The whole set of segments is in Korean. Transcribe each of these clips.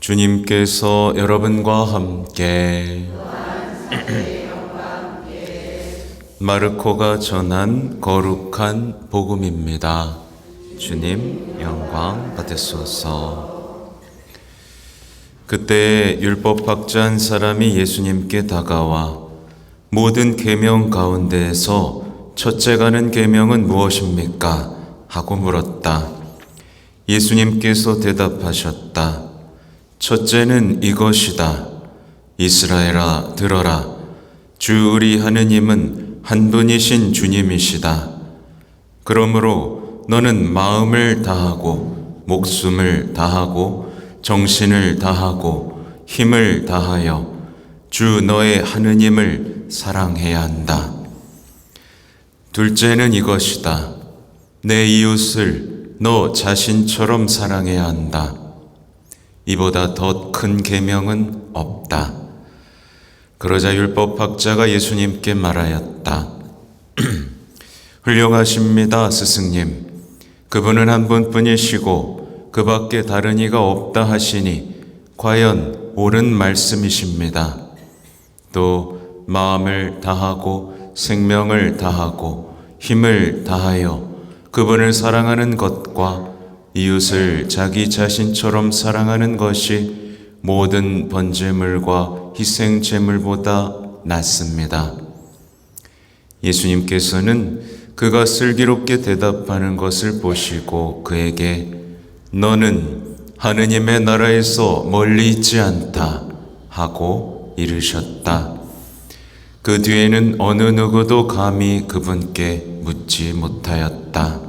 주님께서 여러분과 함께 마르코가 전한 거룩한 복음입니다. 주님 영광 받으소서. 그때 율법학자 한 사람이 예수님께 다가와 모든 계명 가운데에서 첫째가는 계명은 무엇입니까? 하고 물었다. 예수님께서 대답하셨다. 첫째는 이것이다. 이스라엘아 들어라. 주 우리 하느님은 한 분이신 주님이시다. 그러므로 너는 마음을 다하고 목숨을 다하고 정신을 다하고 힘을 다하여 주 너의 하느님을 사랑해야 한다. 둘째는 이것이다. 내 이웃을 너 자신처럼 사랑해야 한다. 이보다 더 큰 계명은 없다. 그러자 율법학자가 예수님께 말하였다. 훌륭하십니다, 스승님. 그분은 한 분뿐이시고 그 밖에 다른 이가 없다 하시니 과연 옳은 말씀이십니다. 또 마음을 다하고 생명을 다하고 힘을 다하여 그분을 사랑하는 것과 이웃을 자기 자신처럼 사랑하는 것이 모든 번제물과 희생제물보다 낫습니다. 예수님께서는 그가 슬기롭게 대답하는 것을 보시고 그에게 너는 하느님의 나라에서 멀리 있지 않다 하고 이르셨다. 그 뒤에는 어느 누구도 감히 그분께 묻지 못하였다.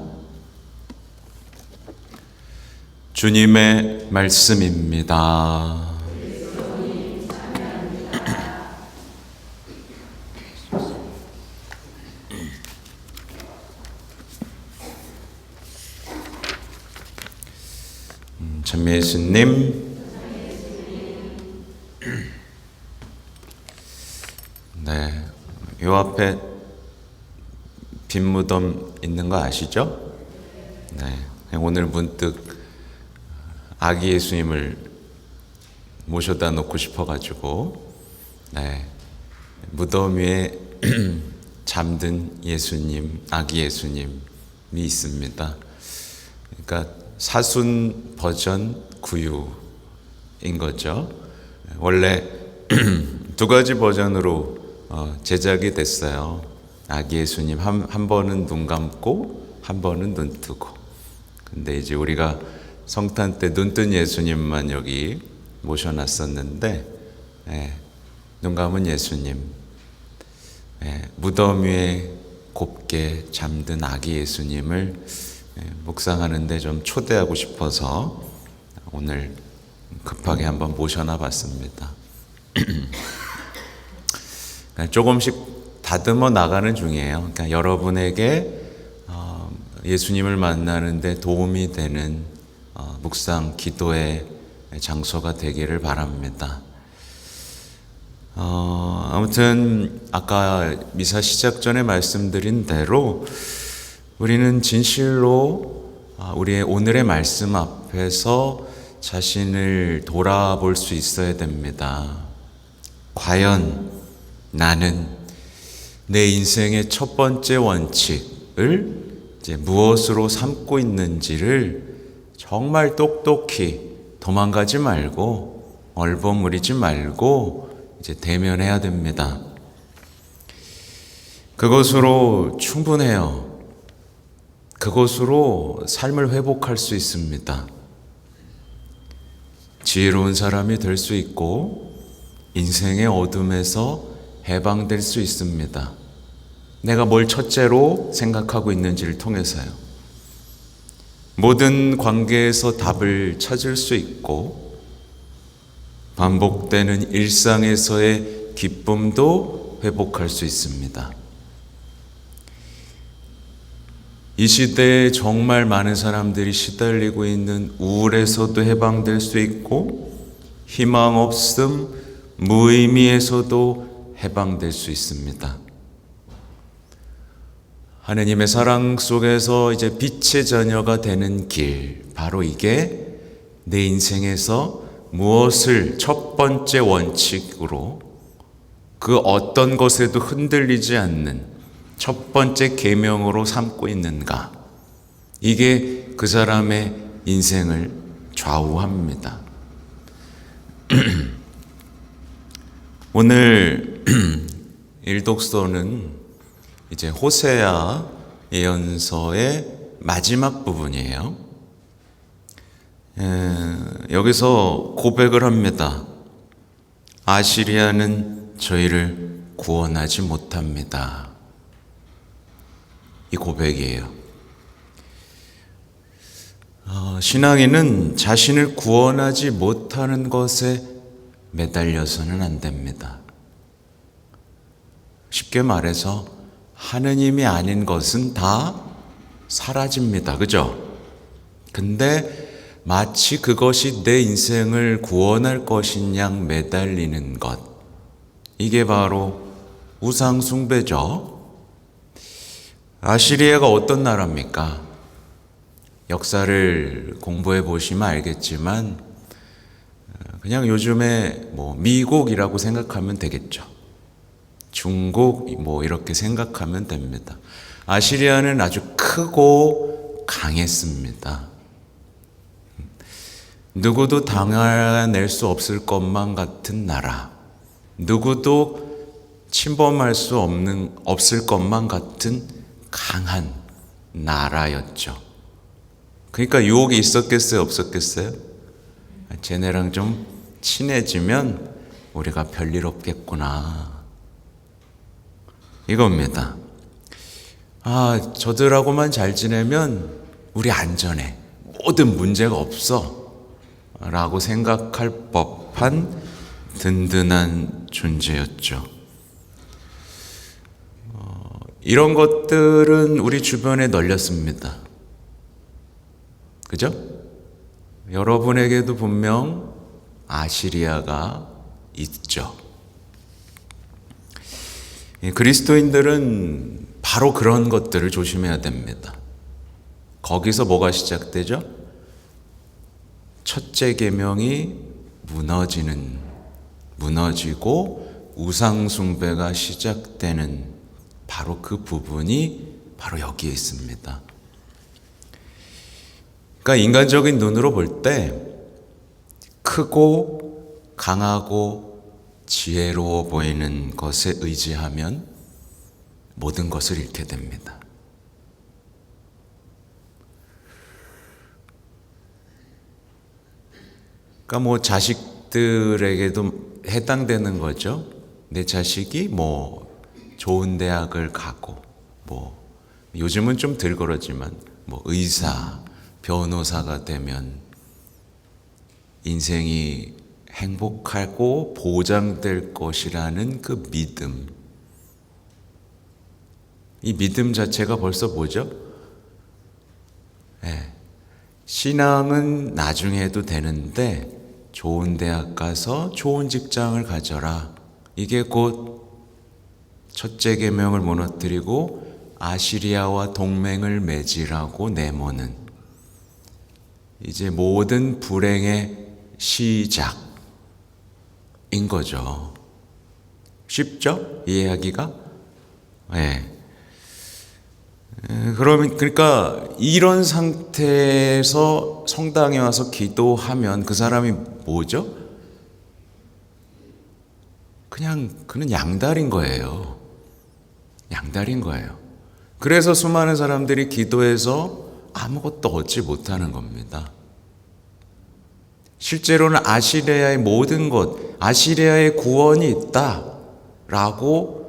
주님의 말씀입니다. 참 예수님, 네, 요 앞에 빈 무덤 있는 거 아시죠? 네, 오늘 문득 아기 예수님을 모셔다 놓고 싶어가지고, 네, 무덤 위에 잠든 예수님, 아기 예수님이 있습니다. 그러니까 사순 버전 구유인 거죠. 원래 두 가지 버전으로 제작이 됐어요. 아기 예수님 한 번은 눈 감고 한 번은 눈 뜨고. 근데 이제 우리가 성탄 때 눈 뜬 예수님만 여기 모셔놨었는데, 눈 감은 예수님, 무덤 위에 곱게 잠든 아기 예수님을 묵상하는데 좀 초대하고 싶어서 오늘 급하게 한번 모셔놔 봤습니다. 조금씩 다듬어 나가는 중이에요. 그러니까 여러분에게 예수님을 만나는데 도움이 되는 묵상, 기도의 장소가 되기를 바랍니다. 아무튼 아까 미사 시작 전에 말씀드린 대로 우리는 진실로 우리의 오늘의 말씀 앞에서 자신을 돌아볼 수 있어야 됩니다. 과연 나는 내 인생의 첫 번째 원칙을 이제 무엇으로 삼고 있는지를 정말 똑똑히 도망가지 말고 얼버무리지 말고 이제 대면해야 됩니다. 그것으로 충분해요. 그것으로 삶을 회복할 수 있습니다. 지혜로운 사람이 될 수 있고 인생의 어둠에서 해방될 수 있습니다. 내가 뭘 첫째로 생각하고 있는지를 통해서요. 모든 관계에서 답을 찾을 수 있고 반복되는 일상에서의 기쁨도 회복할 수 있습니다. 이 시대에 정말 많은 사람들이 시달리고 있는 우울에서도 해방될 수 있고 희망 없음, 무의미에서도 해방될 수 있습니다. 하느님의 사랑 속에서 이제 빛의 자녀가 되는 길, 바로 이게 내 인생에서 무엇을 첫 번째 원칙으로 그 어떤 것에도 흔들리지 않는 첫 번째 계명으로 삼고 있는가? 이게 그 사람의 인생을 좌우합니다. 오늘 일독서는 이제 호세아 예언서의 마지막 부분이에요. 여기서 고백을 합니다. 아시리아는 저희를 구원하지 못합니다. 이 고백이에요. 신앙인은 자신을 구원하지 못하는 것에 매달려서는 안 됩니다. 쉽게 말해서 하느님이 아닌 것은 다 사라집니다. 그죠? 근데 마치 그것이 내 인생을 구원할 것인 양 매달리는 것. 이게 바로 우상숭배죠. 아시리아가 어떤 나라입니까? 역사를 공부해 보시면 알겠지만 그냥 요즘에 미국이라고 생각하면 되겠죠. 중국 이렇게 생각하면 됩니다. 아시리아는 아주 크고 강했습니다. 누구도 당해낼 수 없을 것만 같은 나라, 누구도 침범할 수 없을 것만 같은 강한 나라였죠. 그러니까 유혹이 있었겠어요, 없었겠어요? 쟤네랑 좀 친해지면 우리가 별일 없겠구나, 이겁니다. 저들하고만 잘 지내면 우리 안전해, 모든 문제가 없어 라고 생각할 법한 든든한 존재였죠. 이런 것들은 우리 주변에 널렸습니다. 그죠? 여러분에게도 분명 아시리아가 있죠. 그리스도인들은 바로 그런 것들을 조심해야 됩니다. 거기서 뭐가 시작되죠? 첫째 계명이 무너지고 우상숭배가 시작되는 바로 그 부분이 바로 여기에 있습니다. 그러니까 인간적인 눈으로 볼 때 크고 강하고 지혜로워 보이는 것에 의지하면 모든 것을 잃게 됩니다. 그러니까 자식들에게도 해당되는 거죠. 내 자식이 좋은 대학을 가고 요즘은 좀 덜 그러지만 의사, 변호사가 되면 인생이 행복하고 보장될 것이라는 그 믿음. 이 믿음 자체가 벌써 뭐죠? 신앙은 나중에 해도 되는데 좋은 대학 가서 좋은 직장을 가져라. 이게 곧 첫째 계명을 무너뜨리고 아시리아와 동맹을 맺으라고 내모는 이제 모든 불행의 시작인 거죠. 쉽죠? 이해하기가? 그러니까 이런 상태에서 성당에 와서 기도하면 그 사람이 뭐죠? 그는 양다리인 거예요. 양다리인 거예요. 그래서 수많은 사람들이 기도해서 아무것도 얻지 못하는 겁니다. 실제로는 아시리아의 모든 것, 아시리아의 구원이 있다라고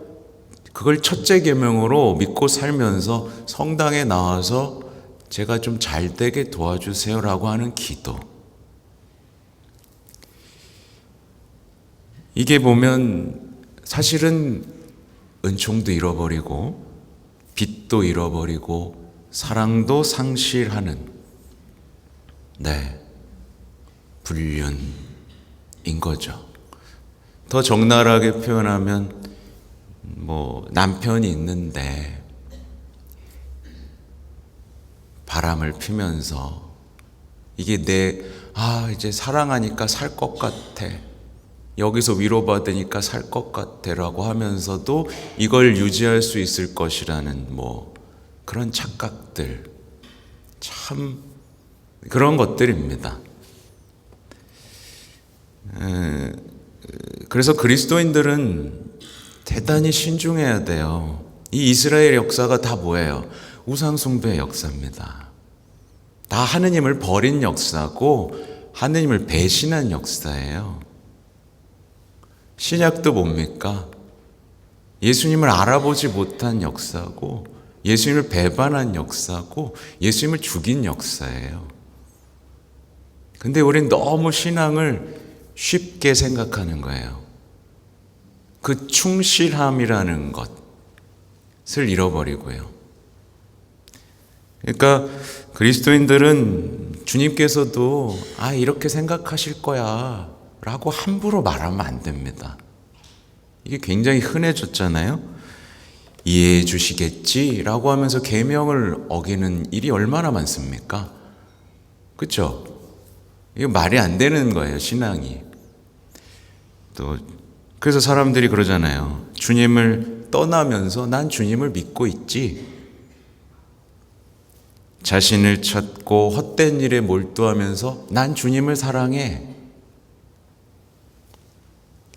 그걸 첫째 계명으로 믿고 살면서 성당에 나와서 제가 좀 잘 되게 도와주세요라고 하는 기도. 이게 보면 사실은 은총도 잃어버리고 빚도 잃어버리고 사랑도 상실하는 불륜인 거죠. 더 적나라하게 표현하면 남편이 있는데 바람을 피면서 이게 내 이제 사랑하니까 살 것 같아. 여기서 위로받으니까 살 것 같아. 라고 하면서도 이걸 유지할 수 있을 것이라는 그런 착각들. 참, 그런 것들입니다. 그래서 그리스도인들은 대단히 신중해야 돼요. 이 이스라엘 역사가 다 뭐예요? 우상숭배의 역사입니다. 다 하느님을 버린 역사고 하느님을 배신한 역사예요. 신약도 뭡니까? 예수님을 알아보지 못한 역사고 예수님을 배반한 역사고 예수님을 죽인 역사예요. 근데 우린 너무 신앙을 쉽게 생각하는 거예요. 그 충실함이라는 것을 잃어버리고요. 그러니까 그리스도인들은 주님께서도 이렇게 생각하실 거야 라고 함부로 말하면 안 됩니다. 이게 굉장히 흔해졌잖아요. 이해해 주시겠지 라고 하면서 계명을 어기는 일이 얼마나 많습니까? 그렇죠? 이거 말이 안 되는 거예요, 신앙이. 또 그래서 사람들이 그러잖아요. 주님을 떠나면서 난 주님을 믿고 있지. 자신을 찾고 헛된 일에 몰두하면서 난 주님을 사랑해.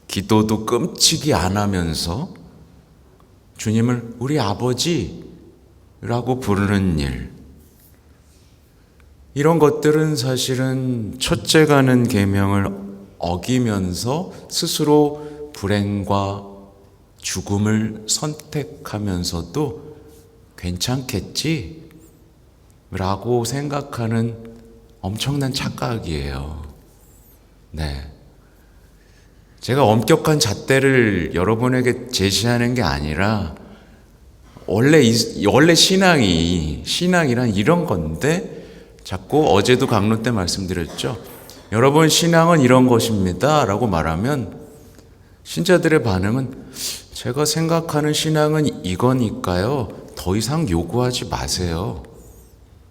기도도 끔찍이 안 하면서 주님을 우리 아버지라고 부르는 일. 이런 것들은 사실은 첫째 가는 계명을 어기면서 스스로 불행과 죽음을 선택하면서도 괜찮겠지? 라고 생각하는 엄청난 착각이에요. 네. 제가 엄격한 잣대를 여러분에게 제시하는 게 아니라 원래 신앙이란 이런 건데 자꾸 어제도 강론 때 말씀드렸죠. 여러분 신앙은 이런 것입니다 라고 말하면 신자들의 반응은 제가 생각하는 신앙은 이거니까요. 더 이상 요구하지 마세요.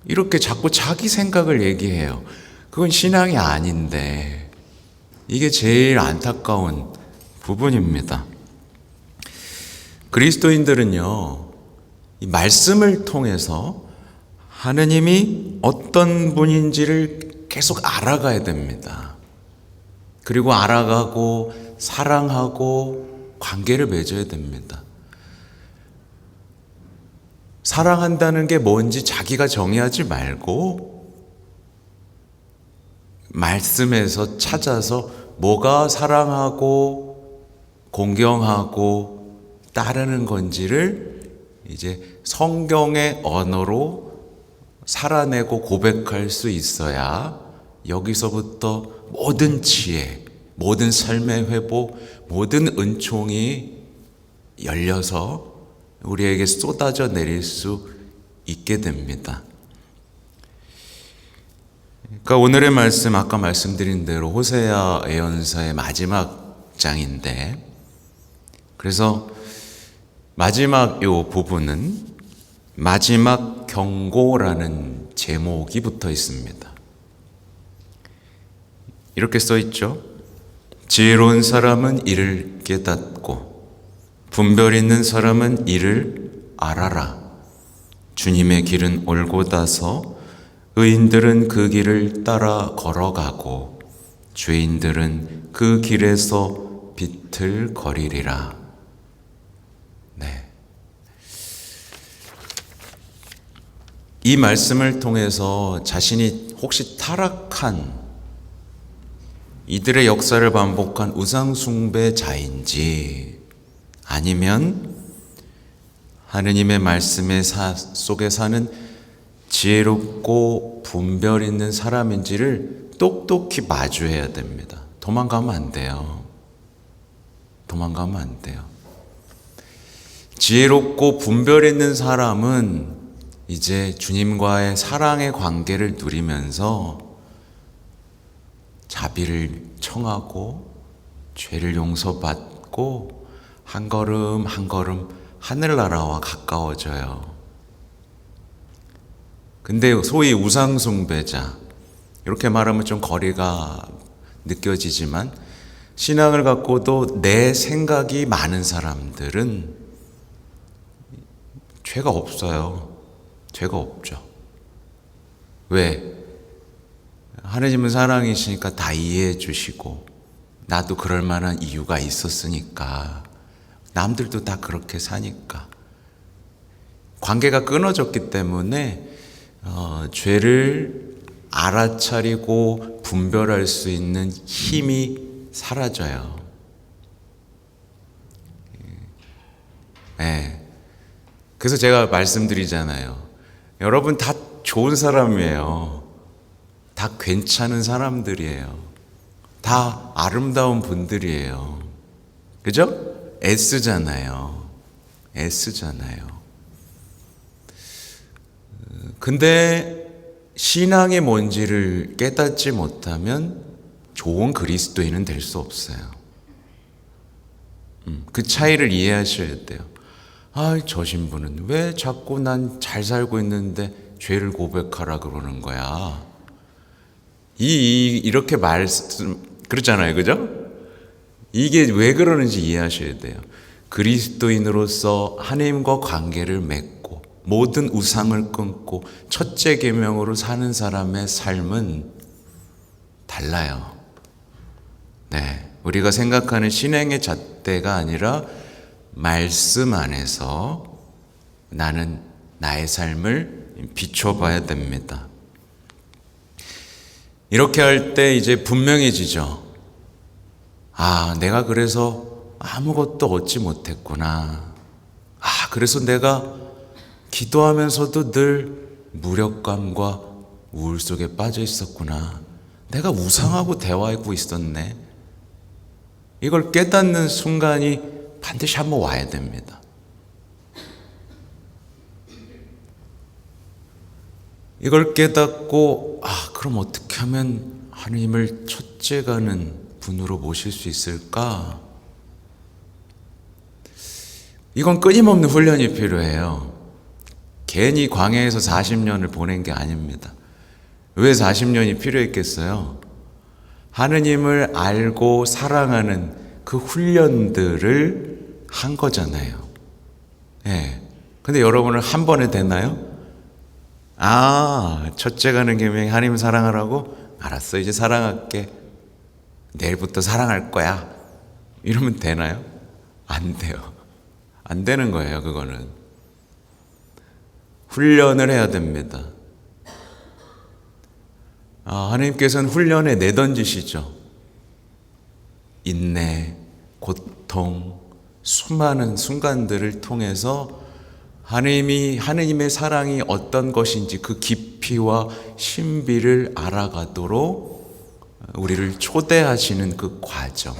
이렇게 자꾸 자기 생각을 얘기해요. 그건 신앙이 아닌데 이게 제일 안타까운 부분입니다. 그리스도인들은요, 이 말씀을 통해서 하느님이 어떤 분인지를 계속 알아가야 됩니다. 그리고 알아가고 사랑하고 관계를 맺어야 됩니다. 사랑한다는 게 뭔지 자기가 정의하지 말고 말씀에서 찾아서 뭐가 사랑하고 공경하고 따르는 건지를 이제 성경의 언어로 살아내고 고백할 수 있어야 여기서부터 모든 지혜, 모든 삶의 회복, 모든 은총이 열려서 우리에게 쏟아져 내릴 수 있게 됩니다. 그러니까 오늘의 말씀, 아까 말씀드린 대로 호세아 예언서의 마지막 장인데, 그래서 마지막 요 부분은 마지막 경고라는 제목이 붙어 있습니다. 이렇게 써 있죠. 지혜로운 사람은 이를 깨닫고 분별 있는 사람은 이를 알아라. 주님의 길은 올곧아서 의인들은 그 길을 따라 걸어가고 죄인들은 그 길에서 비틀거리리라. 네. 이 말씀을 통해서 자신이 혹시 타락한 이들의 역사를 반복한 우상숭배자인지 아니면 하느님의 말씀의 속에 사는 지혜롭고 분별 있는 사람인지를 똑똑히 마주해야 됩니다. 도망가면 안 돼요. 도망가면 안 돼요. 지혜롭고 분별 있는 사람은 이제 주님과의 사랑의 관계를 누리면서 자비를 청하고 죄를 용서받고 한 걸음 한 걸음 하늘나라와 가까워져요. 근데 소위 우상숭배자, 이렇게 말하면 좀 거리가 느껴지지만 신앙을 갖고도 내 생각이 많은 사람들은 죄가 없어요. 죄가 없죠. 왜? 하느님은 사랑이시니까 다 이해해 주시고 나도 그럴 만한 이유가 있었으니까 남들도 다 그렇게 사니까 관계가 끊어졌기 때문에 죄를 알아차리고 분별할 수 있는 힘이 사라져요. 네. 그래서 제가 말씀드리잖아요. 여러분 다 좋은 사람이에요. 다 괜찮은 사람들이에요. 다 아름다운 분들이에요. 그죠? 애쓰잖아요. 근데 신앙이 뭔지를 깨닫지 못하면 좋은 그리스도인은 될 수 없어요. 그 차이를 이해하셔야 돼요. 저 신부는 왜 자꾸 난 잘 살고 있는데 죄를 고백하라 그러는 거야. 이렇게 그렇잖아요. 그죠? 이게 왜 그러는지 이해하셔야 돼요. 그리스도인으로서 하나님과 관계를 맺고 모든 우상을 끊고 첫째 계명으로 사는 사람의 삶은 달라요. 네, 우리가 생각하는 신앙의 잣대가 아니라 말씀 안에서 나는 나의 삶을 비춰봐야 됩니다. 이렇게 할 때 이제 분명해지죠. 내가 그래서 아무것도 얻지 못했구나. 그래서 내가 기도하면서도 늘 무력감과 우울 속에 빠져 있었구나. 내가 우상하고 대화하고 있었네. 이걸 깨닫는 순간이 반드시 한번 와야 됩니다. 이걸 깨닫고 그럼 어떻게 하면 하나님을 첫째가는 분으로 모실 수 있을까? 이건 끊임없는 훈련이 필요해요. 괜히 광야에서 40년을 보낸 게 아닙니다. 왜 40년이 필요했겠어요? 하느님을 알고 사랑하는 그 훈련들을 한 거잖아요. 예. 근데 여러분은 한 번에 됐나요? 첫째 가는 계명이 하나님 사랑하라고? 알았어, 이제 사랑할게. 내일부터 사랑할 거야. 이러면 되나요? 안 돼요. 안 되는 거예요, 그거는. 훈련을 해야 됩니다. 하나님께서는 훈련에 내던지시죠. 인내, 고통, 수많은 순간들을 통해서 하느님의 사랑이 어떤 것인지 그 깊이와 신비를 알아가도록 우리를 초대하시는 그 과정.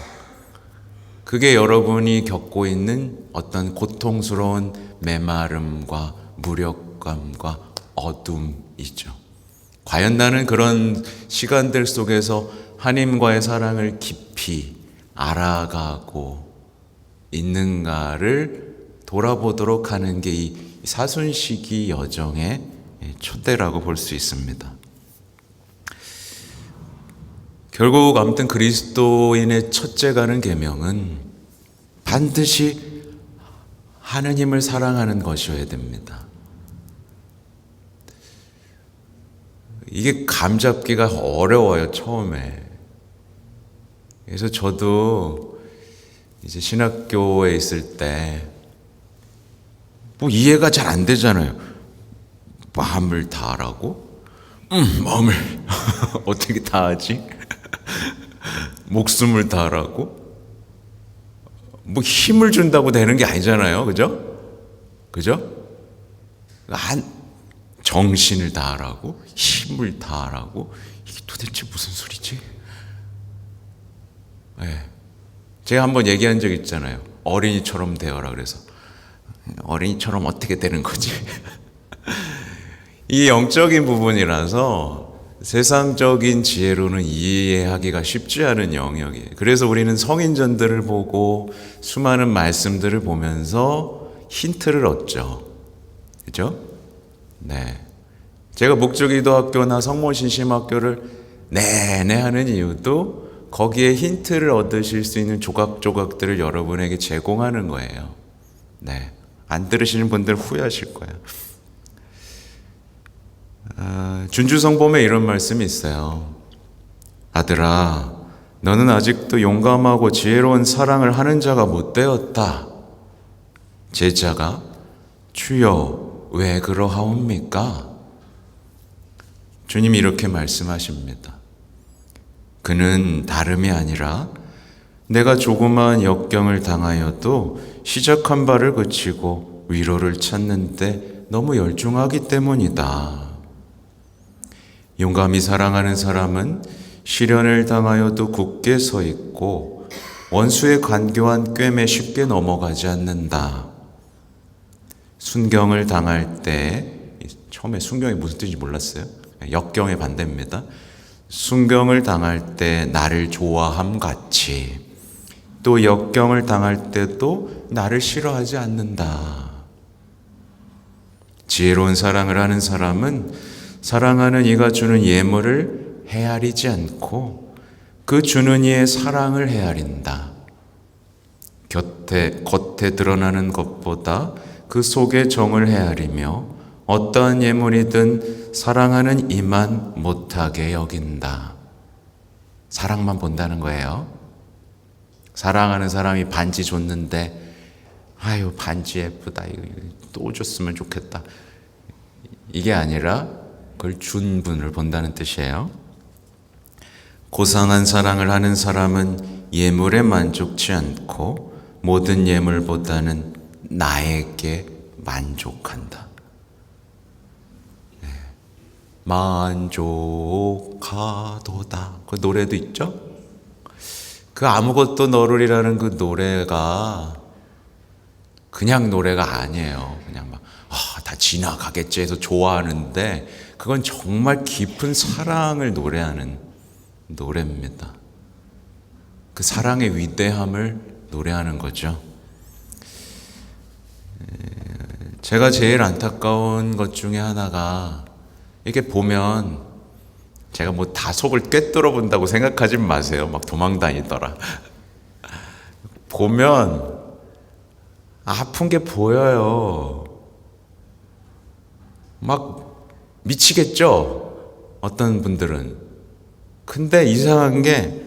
그게 여러분이 겪고 있는 어떤 고통스러운 메마름과 무력감과 어둠이죠. 과연 나는 그런 시간들 속에서 하나님과의 사랑을 깊이 알아가고 있는가를 돌아보도록 하는 게 이 사순시기 여정의 초대라고 볼 수 있습니다. 결국 아무튼 그리스도인의 첫째 가는 계명은 반드시 하느님을 사랑하는 것이어야 됩니다. 이게 감 잡기가 어려워요, 처음에. 그래서 저도 이제 신학교에 있을 때 이해가 잘 안 되잖아요. 마음을 다하라고? 마음을 어떻게 다하지? 목숨을 다하라고? 힘을 준다고 되는 게 아니잖아요. 그죠? 정신을 다하라고? 힘을 다하라고? 이게 도대체 무슨 소리지? 네. 제가 한번 얘기한 적 있잖아요. 어린이처럼 되어라 그래서. 어린이처럼 어떻게 되는 거지? 이 영적인 부분이라서 세상적인 지혜로는 이해하기가 쉽지 않은 영역이에요. 그래서 우리는 성인전들을 보고 수많은 말씀들을 보면서 힌트를 얻죠. 그죠? 네. 제가 목주기도학교나 성모신심학교를 내내 하는 이유도 거기에 힌트를 얻으실 수 있는 조각조각들을 여러분에게 제공하는 거예요. 네, 안 들으시는 분들 후회하실 거예요. 준주성범에 이런 말씀이 있어요. 아들아, 너는 아직도 용감하고 지혜로운 사랑을 하는 자가 못 되었다. 제자가 주여 왜 그러하옵니까? 주님이 이렇게 말씀하십니다. 그는 다름이 아니라 내가 조그마한 역경을 당하여도 시작한 바를 그치고 위로를 찾는데 너무 열중하기 때문이다. 용감히 사랑하는 사람은 시련을 당하여도 굳게 서 있고 원수의 간교한 꿰매 쉽게 넘어가지 않는다. 순경을 당할 때, 처음에 순경이 무슨 뜻인지 몰랐어요. 역경의 반대입니다. 순경을 당할 때 나를 좋아함 같이 또 역경을 당할 때도 나를 싫어하지 않는다. 지혜로운 사랑을 하는 사람은 사랑하는 이가 주는 예물을 헤아리지 않고 그 주는 이의 사랑을 헤아린다. 겉에 드러나는 것보다 그 속의 정을 헤아리며 어떠한 예물이든 사랑하는 이만 못하게 여긴다. 사랑만 본다는 거예요. 사랑하는 사람이 반지 줬는데 아유 반지 예쁘다, 이거 또 줬으면 좋겠다, 이게 아니라 그걸 준 분을 본다는 뜻이에요. 고상한 사랑을 하는 사람은 예물에 만족치 않고 모든 예물보다는 나에게 만족한다. 네. 만족하도다. 그 노래도 있죠? 그 아무것도 너를이라는 그 노래가 그냥 노래가 아니에요. 그냥 막 다 지나가겠지 해서 좋아하는데 그건 정말 깊은 사랑을 노래하는 노래입니다. 그 사랑의 위대함을 노래하는 거죠. 제가 제일 안타까운 것 중에 하나가, 이게 보면 제가 뭐 다 속을 꿰뚫어 본다고 생각하지 마세요. 막 도망 다니더라. 보면 아픈 게 보여요. 막 미치겠죠? 어떤 분들은. 근데 이상한 게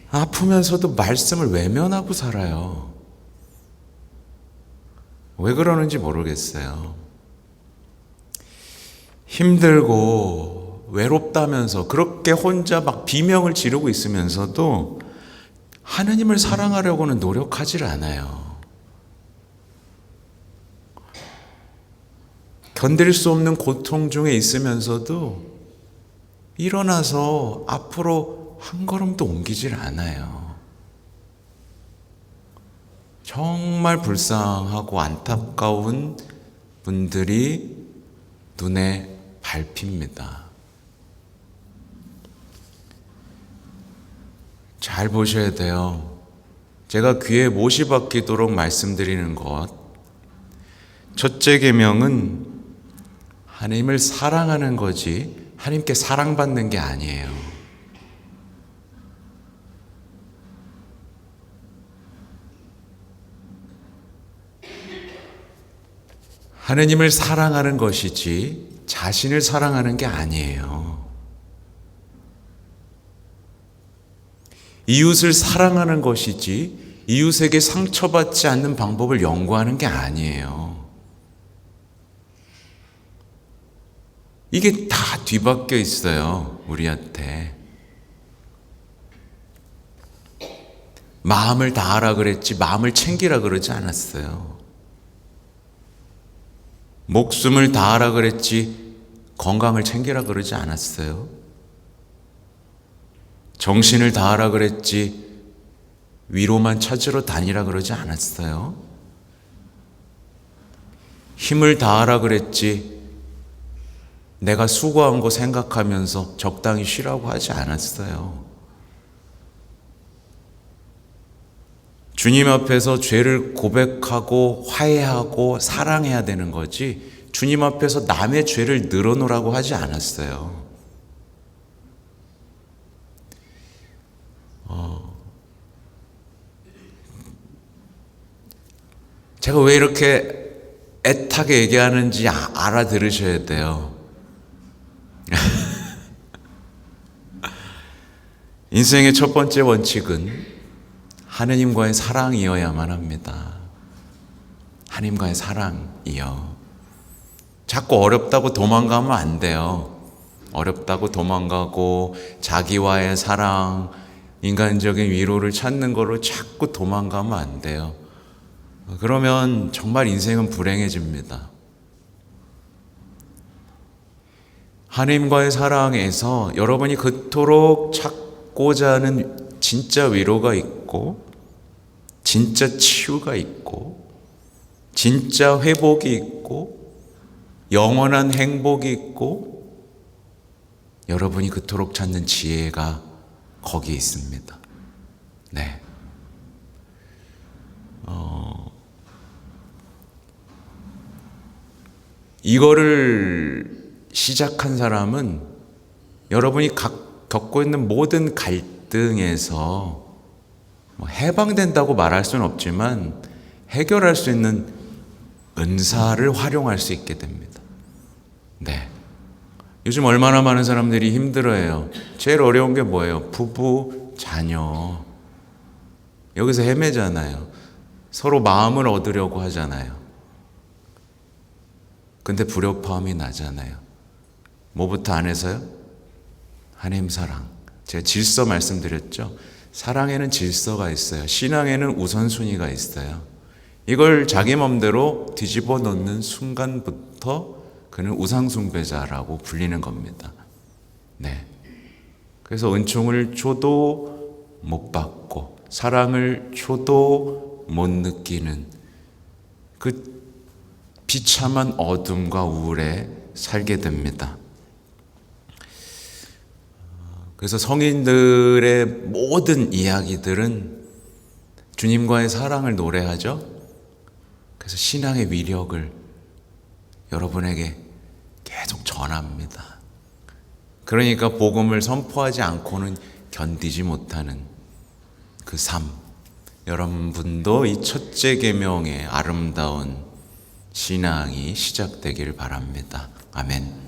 아프면서도 말씀을 외면하고 살아요. 왜 그러는지 모르겠어요. 힘들고 외롭다면서 그렇게 혼자 막 비명을 지르고 있으면서도 하느님을 사랑하려고는 노력하질 않아요. 견딜 수 없는 고통 중에 있으면서도 일어나서 앞으로 한 걸음도 옮기질 않아요. 정말 불쌍하고 안타까운 분들이 눈에 밟힙니다. 잘 보셔야 돼요. 제가 귀에 못이 박히도록 말씀드리는 것, 첫째 계명은 하나님을 사랑하는 거지 하나님께 사랑받는 게 아니에요. 하나님을 사랑하는 것이지 자신을 사랑하는 게 아니에요. 이웃을 사랑하는 것이지 이웃에게 상처받지 않는 방법을 연구하는 게 아니에요. 이게 다 뒤바뀌어 있어요, 우리한테. 마음을 다하라 그랬지 마음을 챙기라 그러지 않았어요. 목숨을 다하라 그랬지 건강을 챙기라 그러지 않았어요. 정신을 다하라 그랬지 위로만 찾으러 다니라 그러지 않았어요. 힘을 다하라 그랬지 내가 수고한 거 생각하면서 적당히 쉬라고 하지 않았어요. 주님 앞에서 죄를 고백하고 화해하고 사랑해야 되는 거지 주님 앞에서 남의 죄를 늘어놓으라고 하지 않았어요. 제가 왜 이렇게 애타게 얘기하는지 알아들으셔야 돼요. 인생의 첫 번째 원칙은 하느님과의 사랑이어야만 합니다. 하나님과의 사랑이요. 자꾸 어렵다고 도망가면 안 돼요. 어렵다고 도망가고 자기와의 사랑, 인간적인 위로를 찾는 거로 자꾸 도망가면 안 돼요. 그러면 정말 인생은 불행해집니다. 하나님과의 사랑에서 여러분이 그토록 찾고자 하는 진짜 위로가 있고, 진짜 치유가 있고, 진짜 회복이 있고, 영원한 행복이 있고, 여러분이 그토록 찾는 지혜가 거기에 있습니다. 네. 이거를 시작한 사람은 여러분이 겪고 있는 모든 갈등에서 해방된다고 말할 수는 없지만 해결할 수 있는 은사를 활용할 수 있게 됩니다. 네. 요즘 얼마나 많은 사람들이 힘들어해요. 제일 어려운 게 뭐예요? 부부, 자녀. 여기서 헤매잖아요. 서로 마음을 얻으려고 하잖아요. 근데 불협화음이 나잖아요. 뭐부터 안 해서요? 하나님 사랑. 제가 질서 말씀드렸죠? 사랑에는 질서가 있어요. 신앙에는 우선순위가 있어요. 이걸 자기 맘대로 뒤집어 놓는 순간부터 그는 우상숭배자라고 불리는 겁니다. 네. 그래서 은총을 줘도 못 받고 사랑을 줘도 못 느끼는 그 비참한 어둠과 우울에 살게 됩니다. 그래서 성인들의 모든 이야기들은 주님과의 사랑을 노래하죠. 그래서 신앙의 위력을 여러분에게 계속 전합니다. 그러니까 복음을 선포하지 않고는 견디지 못하는 그 삶. 여러분도 이 첫째 계명의 아름다운 신앙이 시작되길 바랍니다. 아멘.